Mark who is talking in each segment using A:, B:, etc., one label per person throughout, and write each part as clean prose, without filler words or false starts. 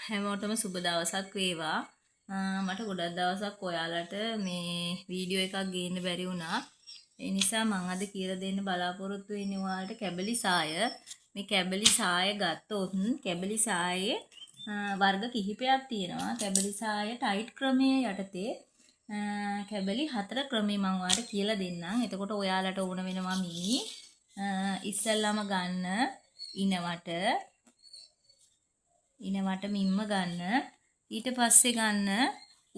A: හැමෝටම සුබ දවසක් වේවා. මට ගොඩක් දවසක් ඔයාලට මේ වීඩියෝ එකක් ගේන්න බැරි වුණා. ඒ නිසා මම අද කියලා දෙන්න බලාපොරොත්තු වෙන්නේ ඔයාලට කැබලි සාය. මේ කැබලි සාය ගත්තොත් කැබලි සායේ වර්ග කිහිපයක් තියෙනවා. කැබලි සාය ටයිට් ක්‍රමයේ යටතේ කැබලි 4 ක්‍රමේ මම ඔයාලට කියලා දෙන්නම්. එතකොට ඔයාලට ඕන වෙනවා මිනි ඉස්සෙල්ලාම ගන්න ඉනවට මිම්ම ගන්න. ඊට පස්සේ ගන්න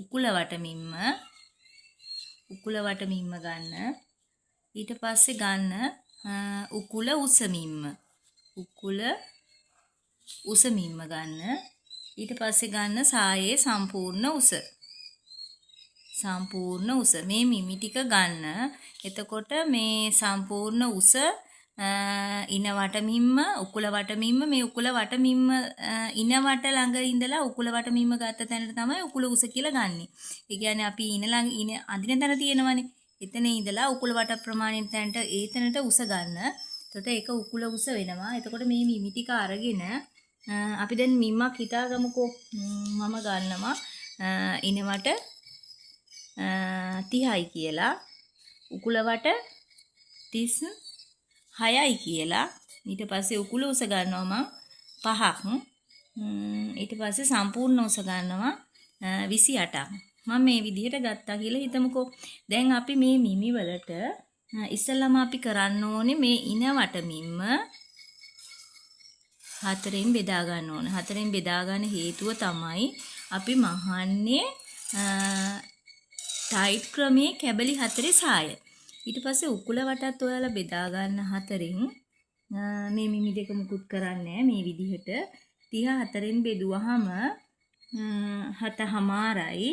A: උකුලවට මිම්ම ගන්න. ඊට පස්සේ ගන්න උකුල උස මිම්ම ගන්න. ඊට පස්සේ ගන්න සායේ සම්පූර්ණ උස මේ මිමි ටික ගන්න. එතකොට මේ සම්පූර්ණ උස ඉනවට මිම්ම උකුල වට මිම්ම මේ උකුල වට මිම්ම ඉනවට ළඟ ඉඳලා උකුල වට මිම්ම ගත්ත තැනට තමයි උකුල උස කියලා ගන්නෙ. ඒ කියන්නේ අපි ඉන ළඟ ඉන අදින තැන තියෙනවනේ. එතන ඉඳලා උකුල වට ප්‍රමාණයෙන් තැනට ඒ තැනට උස ගන්න. එතකොට ඒක උකුල උස වෙනවා. එතකොට මේ මිමි ටික අරගෙන අපි දැන් මිම්මක් හිතාගමුකෝ. මම ගන්නවා ඉනවට 30යි කියලා උකුල වට 36යි කියලා. ඊට පස්සේ උකුල උස ගන්නවා මම 5ක්. ඊට පස්සේ සම්පූර්ණ උස ගන්නවා 28ක්. මම මේ විදිහට ගත්තා කියලා හිතමුකෝ. දැන් අපි මේ මිමි වලට ඉස්සෙල්ලාම අපි කරන්න ඕනේ මේ ඉනවට මිම්ම 4ෙන් බෙදා ගන්න ඕනේ. 4ෙන් බෙදා ගන්න හේතුව තමයි අපි මහන්නේ ටයිට් ක්‍රමයේ කැබලි 4 සාය. ඊට පස්සේ උකුල වටත් ඔයාලා බෙදා ගන්න 4ෙන් මේ මිමි දෙක මුකුත් කරන්නේ මේ විදිහට 34ෙන් බෙදුවහම 7මාරයි.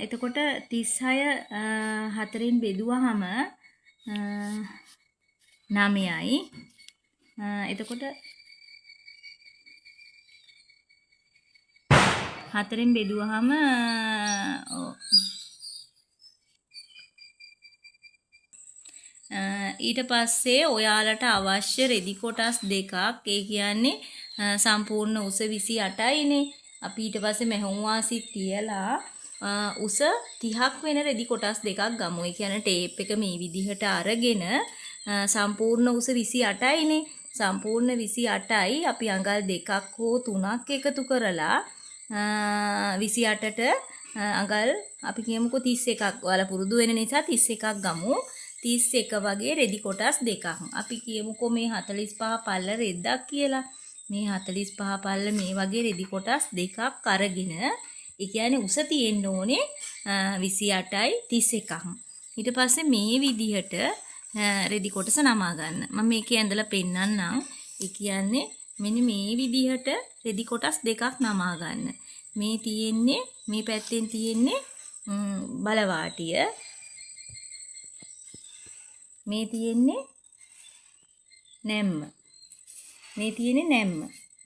A: එතකොට 36 4ෙන් බෙදුවහම 9යි. එතකොට 4ෙන් බෙදුවහම ඊට පස්සේ ඔයාලට අවශ්‍ය රෙදි කොටස් දෙකක් ඒ කියන්නේ සම්පූර්ණ උස 28යිනේ. අපි ඊට පස්සේ මැහුම් වාසිත් තියලා උස 30ක් වෙන රෙදි කොටස් දෙකක් ගමු. ඒ කියන්නේ ටේප් එක මේ විදිහට අරගෙන සම්පූර්ණ උස 28යිනේ. සම්පූර්ණ 28යි අපි අඟල් දෙකක් හෝ තුනක් එකතු කරලා 28ට අඟල් අපි කියමුකෝ 31ක්. ඔයාලා පුරුදු වෙන නිසා 31ක් ගමු. 31 වගේ රෙදි කොටස් දෙකක්. අපි කියමුකෝ මේ 45 පල්ල රෙද්දක් කියලා. මේ 45 පල්ල මේ වගේ රෙදි කොටස් දෙකක් අරගෙන ඒ කියන්නේ උස තියෙන්න ඕනේ 28යි 31ක්. ඊට පස්සේ මේ විදිහට රෙදි කොටස නමා ගන්න. මම මේකේ ඇඳලා පෙන්නන්නම්. ඒ කියන්නේ මෙන්න මේ විදිහට රෙදි කොටස් දෙකක් නමා ගන්න. මේ තියෙන්නේ මේ පැත්තෙන් තියෙන්නේ බලවාටිය. මේ තියෙන්නේ නැම්ම.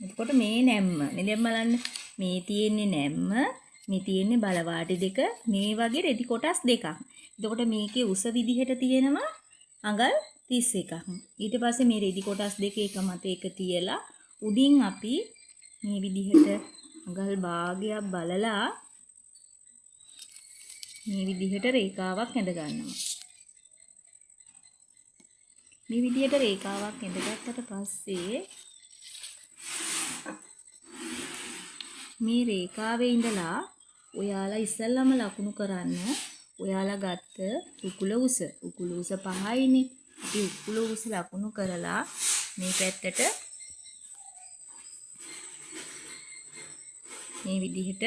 A: එතකොට මේ නැම්ම. දැන් බලන්න මේ තියෙන්නේ නැම්ම, මේ තියෙන්නේ බලවාටි දෙක, මේ වගේ රෙදි කොටස් දෙකක්. එතකොට මේකේ උස විදිහට තියෙනවා අඟල් 31ක්. ඊට පස්සේ මේ රෙදි කොටස් දෙක එක මත එක තියලා උඩින් අපි මේ විදිහට අඟල් භාගයක් බලලා මේ විදිහට රේඛාවක් ඇඳ ගන්නවා. මේ විදිහට රේඛාවක් ඇඳගත්තට පස්සේ මේ රේඛාවේ ඉඳලා ඔයාලා ඉස්සල්ලාම ලකුණු කරන්න ඔයාලා ගත්ත උකුල උස 5යිනේ. අපි උකුල උස ලකුණු කරලා මේ පැත්තට මේ විදිහට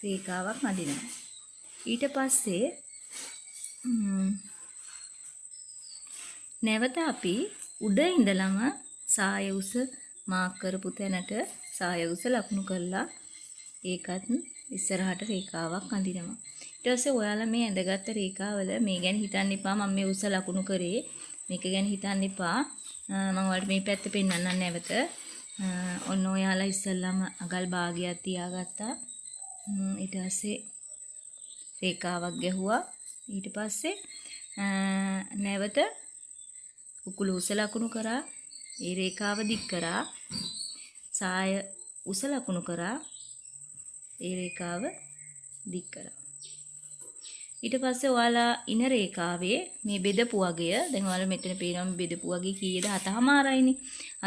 A: රේඛාවක් අඳිනවා. ඊට පස්සේ නැවත අපි උඩ ඉඳලම සාය උස මාක් කරපු තැනට සාය උස ලකුණු කරලා ඒකත් ඉස්සරහට රේඛාවක් අඳිනවා. ඊට පස්සේ ඔයාලා මේ ඇඳගත්ත රේඛාවල මේ ගැන හිතන්න එපා. මම මේ උස ලකුණු කරේ. මේක ගැන හිතන්න එපා. මම ඔයාලට මේ පැත්ත පෙන්නන්නම් නැවත. ඔන්න ඔයාලා ඉස්සල්ලාම අඟල් භාගයක් තියාගත්තා. ඊට පස්සේ රේඛාවක් ගැහුවා. ඊට පස්සේ නැවත උකුල උස ලකුණු කරා. ඒ රේඛාව දික් කරා සාය උස ලකුණු කරා ඒ රේඛාව දික් කරා. ඊට පස්සේ ඔයාලා ඉන රේඛාවේ මේ බෙදපු වගය දැන් ඔයාලා මෙතන පේනවා මේ බෙදපු වගය කීයද 7මාරයිනේ.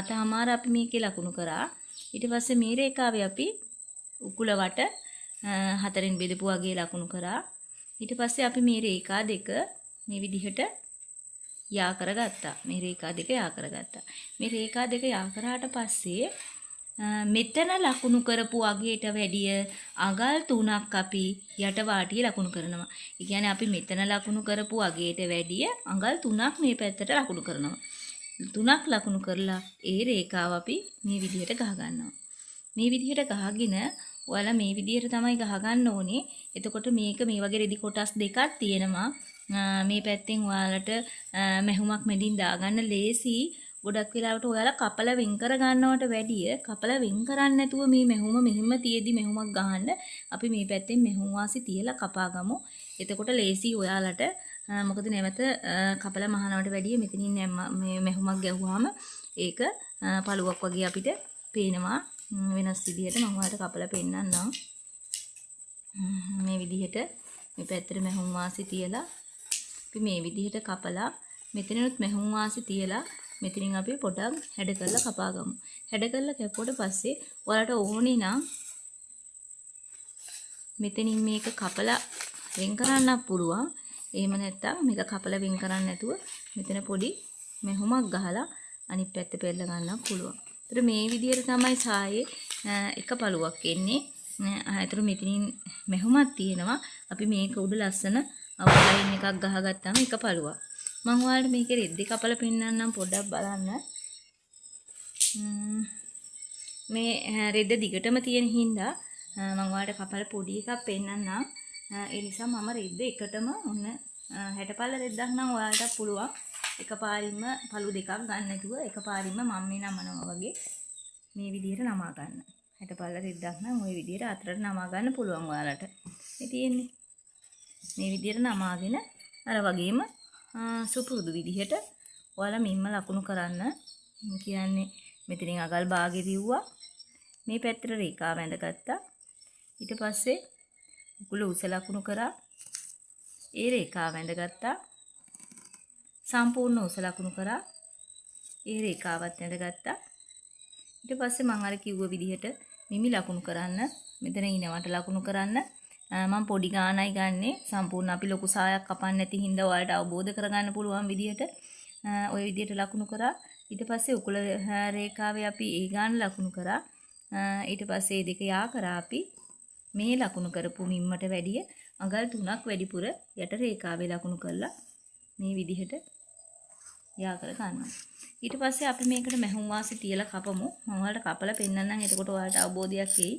A: 7මාර අපි මේකේ ලකුණු කරා. ඊට පස්සේ මේ රේඛාවේ අපි උකුල වට 4න් බෙදපු වගය ලකුණු කරා. ඊට පස්සේ අපි මේ රේඛා දෙක මේ විදිහට යා කරගත්තා. මේ රේඛා දෙක යා කරගත්තා. මේ රේඛා දෙක යා කරාට පස්සේ මෙතන ලකුණු කරපු අගයට වැඩිය අඟල් 3ක් අපි යට වාටිය ලකුණු කරනවා. ඒ කියන්නේ අපි මෙතන ලකුණු කරපු අගයට වැඩිය අඟල් 3ක් මේ පැත්තට ලකුණු කරනවා. 3ක් ලකුණු කරලා ඒ රේඛාව අපි මේ විදිහට ගහ ගන්නවා. මේ විදිහට ගහගෙන ඔයාලා මේ විදිහට තමයි ගහ ගන්න ඕනේ. එතකොට මේක මේ වගේ රෙදි කොටස් දෙකක් තියෙනවා. මේ පැත්තෙන් ඔයාලට මැහුමක් මැදින් දාගන්න ලේසි. ගොඩක් වෙලාවට ඔයාලා කපල වෙන් කර ගන්නවට වැඩිය කපල වෙන් කරන්නේ නැතුව මේ මෙහුම මෙහිම තියේදි මෙහුමක් ගහන්න අපි මේ පැත්තෙන් මෙහුම් වාසි තියලා කපා ගමු. එතකොට ලේසි ඔයාලට මොකද නැවත කපල මහනවට වැඩිය මෙතනින් මේ මෙහුමක් ගැහුවාම ඒක පළුවක් වගේ අපිට පේනවා වෙනස් විදිහට. මම ඔයාලට කපලා පෙන්නන්නම්. මේ විදිහට මේ පැත්තට මෙහුම් වාසි තියලා අපි මේ විදිහට කපලා මෙතනොත් මෙහුම් වාසි තියලා මෙතනින් අපි පොඩක් හැඩ කරලා කපා ගමු. හැඩ කරලා කැපුවට පස්සේ ඔයාලට ඕනේ නම් මෙතනින් මේක කපලා වෙන් කරන්න පුළුවන්. එහෙම නැත්නම් මේක කපලා වෙන් කරන්න නැතුව මෙතන පොඩි මෙහුමක් ගහලා අනිත් පැත්ත පෙරල ගන්නත් පුළුවන්. ඒතර මේ විදිහට තමයි සායේ එක පළුවක් එන්නේ. ඒතර මෙතනින් මෙහුමක් තියෙනවා. අපි මේක උඩ ලස්සන අවුට්ලයින් එකක් ගහගත්තාම එක පළුවක්. මම ඔයාලට මේකේ රෙද්ද කපලා පෙන්නන්නම් පොඩ්ඩක් බලන්න. මේ රෙද්ද දිගටම තියෙන හින්දා මම ඔයාලට කපලා පොඩි එකක් පෙන්නන්නම්. ඒ නිසා මම රෙද්ද එකටම ඔන්න 60 රෙද්දක් නම් ඔයාලට පුළුවන්. එකපාරින්ම පළු දෙකක් ගන්න නැතුව එකපාරින්ම මම මේ නමනවා වගේ මේ විදිහට නමා ගන්න. 60 රෙද්දක් නම් ওই විදිහට අතරට නමා ගන්න පුළුවන් ඔයාලට. මේ තියෙන්නේ. මේ විදිහට නමාගෙන අර වගේම සුපුරුදු විදිහට ඔයාලා මින්ම ලකුණු කරන්න. කියන්නේ මෙතනින් අගල් භාගෙ දිව්වා. මේ පැත්තට රේඛාව ඇඳගත්තා. ඊට පස්සේ උකුල උස ලකුණු කරා. ඒ රේඛාව ඇඳගත්තා. සම්පූර්ණ උස ලකුණු කරා. ඒ රේඛාවත් ඇඳගත්තා. ඊට පස්සේ මම අර කිව්ව විදිහට මිමි ලකුණු කරන්න. මෙතන ඉනවට ලකුණු කරන්න. මම පොඩි ගානයි ගන්නෙ. සම්පූර්ණ අපි ලොකු සායක් කපන්න නැති හින්දා ඔයාලට අවබෝධ කරගන්න පුළුවන් විදිහට ওই විදිහට ලකුණු කරා. ඊට පස්සේ උකුල රේඛාවේ අපි ඒ ගාන ලකුණු කරා. ඊට පස්සේ දෙක යා කරා අපි මේ ලකුණු කරපු මිම්මට වැඩිය අඟල් 3ක් වැඩිපුර යට රේඛාවේ ලකුණු කරලා මේ විදිහට යා කර ගන්නවා. ඊට පස්සේ අපි මේකට මැහුම් වාසි තියලා කපමු. මම ඔයාලට කපලා පෙන්නන්නම්. එතකොට ඔයාලට අවබෝධයක් එයි.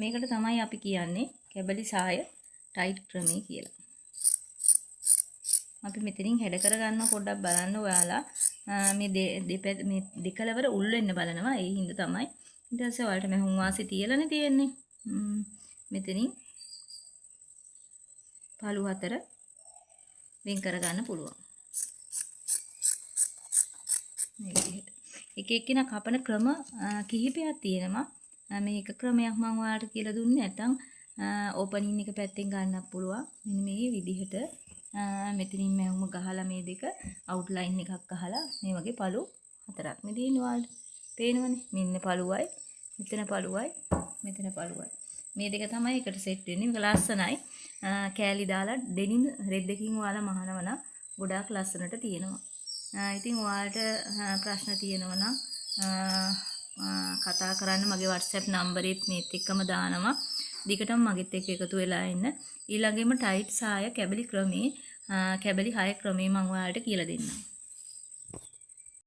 A: මේකට තමයි අපි කියන්නේ කැබලි සාය ටයිට් ක්‍රමය කියලා. අපි මෙතනින් හැඩ කර ගන්න පොඩ්ඩක් බලන්න ඔයාලා මේ දෙකලවර උල් වෙන්න බලනවා. ඒ හින්දා තමයි. ඊට පස්සේ ඔයාලට මැහුම් වාසි තියලානේ තියෙන්නේ. මෙතනින් පළු 4 වෙන් කර ගන්න පුළුවන්. මේ විදිහට. එක එක්කිනා කපන ක්‍රම කිහිපයක් තියෙනවා. මේක ක්‍රමයක් මම ඔයාලට කියලා දුන්නේ නැත්නම් ඕපනින් එක පැත්තෙන් ගන්නත් පුළුවන්. මෙන්න මේ විදිහට මෙතනින් මැවුම ගහලා මේ දෙක අවුට්ලයින් එකක් ගහලා මේ වගේ පළු 4ක් මේ දින ඔයාලට පේනවනේ. මෙන්න පළුවයි, මෙතන පළුවයි, මෙතන පළුවයි. මේ දෙක තමයි එකට සෙට් වෙන්නේ. මේක ලස්සනයි. කෑලි දාලා ඩෙනිම් රෙද්දකින් ඔයාලා මහනව නම් ගොඩාක් ලස්සනට තියෙනවා. ඉතින් ඔයාලට ප්‍රශ්න තියෙනවා නම් කතා කරන්න මගේ WhatsApp නම්බරෙත් මේත් එක්කම දානවා. දිගටම මගෙත් එක්ක එකතු වෙලා ඉන්න. ඊළඟෙම ටයිට් සාය කැබලි ක්‍රමේ කැබලි 6 ක්‍රමේ මම ඔයාලට කියලා දෙන්නම්.